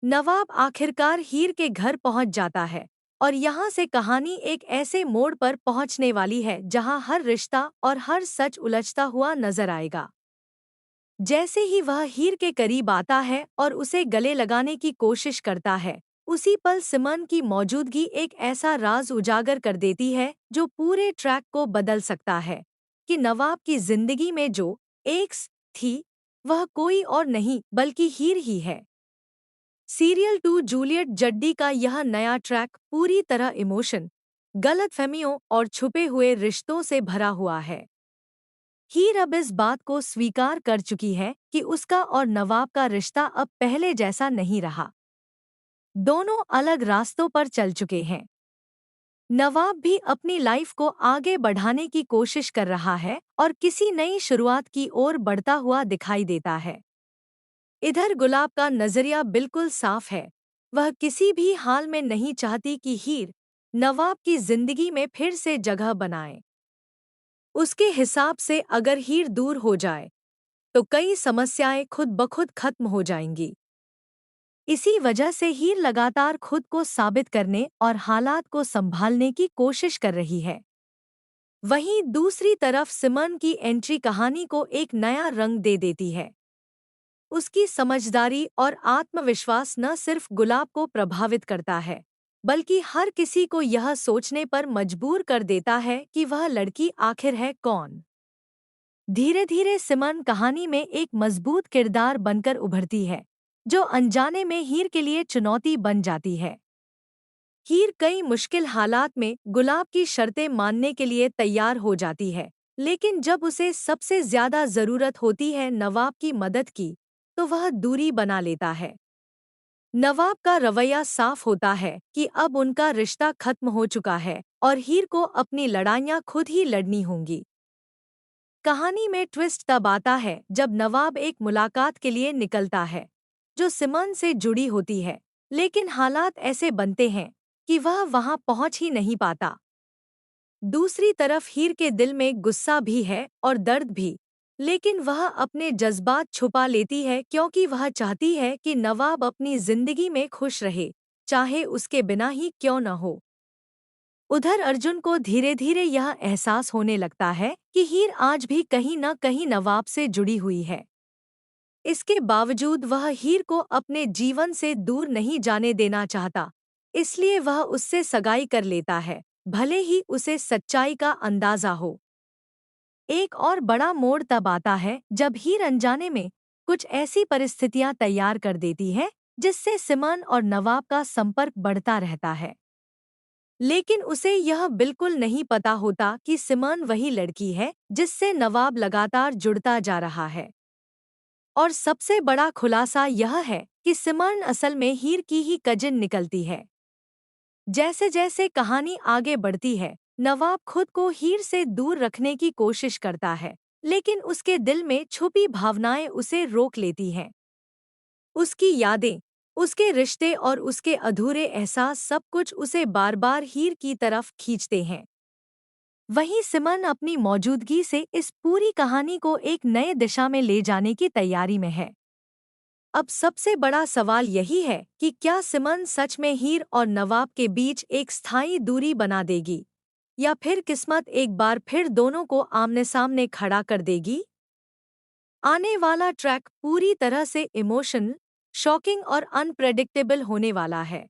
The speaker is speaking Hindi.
नवाब आखिरकार हीर के घर पहुंच जाता है और यहाँ से कहानी एक ऐसे मोड़ पर पहुंचने वाली है जहां हर रिश्ता और हर सच उलझता हुआ नजर आएगा। जैसे ही वह हीर के करीब आता है और उसे गले लगाने की कोशिश करता है, उसी पल सिमन की मौजूदगी एक ऐसा राज उजागर कर देती है जो पूरे ट्रैक को बदल सकता है कि नवाब की जिंदगी में जो एक्स थी, वह कोई और नहीं बल्कि हीर ही है। सीरियल 2 जूलियट जड्डी का यह नया ट्रैक पूरी तरह इमोशन, गलतफहमियों और छुपे हुए रिश्तों से भरा हुआ है। हीर अब इस बात को स्वीकार कर चुकी है कि उसका और नवाब का रिश्ता अब पहले जैसा नहीं रहा। दोनों अलग रास्तों पर चल चुके हैं। नवाब भी अपनी लाइफ को आगे बढ़ाने की कोशिश कर रहा है और किसी नई शुरुआत की ओर बढ़ता हुआ दिखाई देता है। इधर गुलाब का नजरिया बिल्कुल साफ है। वह किसी भी हाल में नहीं चाहती कि हीर नवाब की जिंदगी में फिर से जगह बनाए। उसके हिसाब से अगर हीर दूर हो जाए तो कई समस्याएं खुद ब खुद खत्म हो जाएंगी। इसी वजह से हीर लगातार खुद को साबित करने और हालात को संभालने की कोशिश कर रही है। वहीं दूसरी तरफ सिमन की एंट्री कहानी को एक नया रंग दे देती है। उसकी समझदारी और आत्मविश्वास न सिर्फ गुलाब को प्रभावित करता है, बल्कि हर किसी को यह सोचने पर मजबूर कर देता है कि वह लड़की आखिर है कौन। धीरे धीरे सिमन कहानी में एक मजबूत किरदार बनकर उभरती है, जो अनजाने में हीर के लिए चुनौती बन जाती है। हीर कई मुश्किल हालात में गुलाब की शर्तें मानने के लिए तैयार हो जाती है, लेकिन जब उसे सबसे ज्यादा जरूरत होती है नवाब की मदद की, तो वह दूरी बना लेता है। नवाब का रवैया साफ होता है कि अब उनका रिश्ता खत्म हो चुका है और हीर को अपनी लड़ाइयाँ खुद ही लड़नी होंगी। कहानी में ट्विस्ट तब आता है जब नवाब एक मुलाकात के लिए निकलता है, जो सिमन से जुड़ी होती है, लेकिन हालात ऐसे बनते हैं कि वह वहां पहुंच ही नहीं पाता। दूसरी तरफ हीर के दिल में गुस्सा भी है और दर्द भी, लेकिन वह अपने जज्बात छुपा लेती है क्योंकि वह चाहती है कि नवाब अपनी जिंदगी में खुश रहे, चाहे उसके बिना ही क्यों न हो। उधर अर्जुन को धीरे धीरे यह एहसास होने लगता है कि हीर आज भी कहीं न कहीं नवाब से जुड़ी हुई है। इसके बावजूद वह हीर को अपने जीवन से दूर नहीं जाने देना चाहता, इसलिए वह उससे सगाई कर लेता है, भले ही उसे सच्चाई का अंदाजा हो। एक और बड़ा मोड़ तब आता है जब हीर अनजाने में कुछ ऐसी परिस्थितियां तैयार कर देती है जिससे सिमन और नवाब का संपर्क बढ़ता रहता है। लेकिन उसे यह बिल्कुल नहीं पता होता कि सिमन वही लड़की है जिससे नवाब लगातार जुड़ता जा रहा है। और सबसे बड़ा खुलासा यह है कि सिमन असल में हीर की ही कजिन निकलती है। जैसे जैसे कहानी आगे बढ़ती है, नवाब खुद को हीर से दूर रखने की कोशिश करता है, लेकिन उसके दिल में छुपी भावनाएं उसे रोक लेती हैं। उसकी यादें, उसके रिश्ते और उसके अधूरे एहसास सब कुछ उसे बार बार हीर की तरफ खींचते हैं। वहीं सिमन अपनी मौजूदगी से इस पूरी कहानी को एक नए दिशा में ले जाने की तैयारी में है। अब सबसे बड़ा सवाल यही है कि क्या सिमन सच में हीर और नवाब के बीच एक स्थायी दूरी बना देगी, या फिर किस्मत एक बार फिर दोनों को आमने सामने खड़ा कर देगी। आने वाला ट्रैक पूरी तरह से इमोशनल, शॉकिंग और अनप्रेडिक्टेबल होने वाला है।